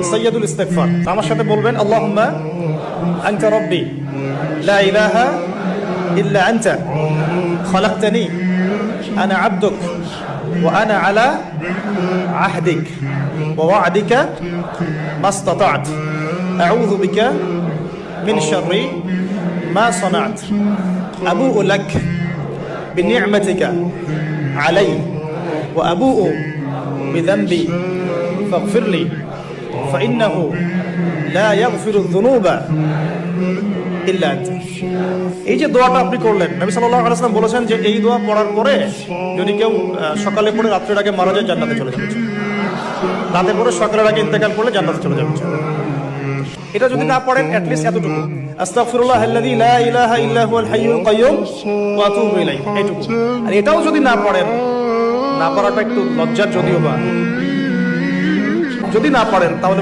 সাইয়্যিদুল ইস্তিগফার। আমার সাথে বলবেন আল্লাহুম্মা আনতা রাব্বি লা ইলাহা ইল্লা আনতা খালাকতানি আনা আবদুক ওয়া আনা আলা আহদিক ওয়া ওয়া'দিকা মাসতাতা'ত আউযু বিকা মিন শাররি মা সানা'ত আবুউ লাক বিনি'মাতিকা আলাইয়া ওয়া আবুউ বিযানবি ফাগফিরলি ফাইন্নাহু লা ইয়াগফিরুয যুনুবা ইল্লা আনতা। এই যে দোয়াটা আপনি করলেন, নবী সাল্লাল্লাহু আলাইহি ওয়াসাল্লাম বলেছেন যে এই দোয়া পড়ার পরে যদি কেউ সকালে পড়ে রাত্রের আগে মারা যায় জান্নাতে চলে যাবে, রাতে পড়ে সকালের আগে ইন্তেকাল করলে জান্নাতে চলে যাবে। এটা যদি না পড়েন অ্যাটলিস্ট এতটুকু আস্তাগফিরুল্লাহাল্লাযী লা ইলাহা ইল্লা হুয়াল হাইয়ুল কাইয়্যুম ওয়া আতুবু ইলাইহি, এইটুকু। আর এটাও যদি না পড়েন, না পড়াটা একটু লজ্জার যদিও বা, যদি না পারেন তাহলে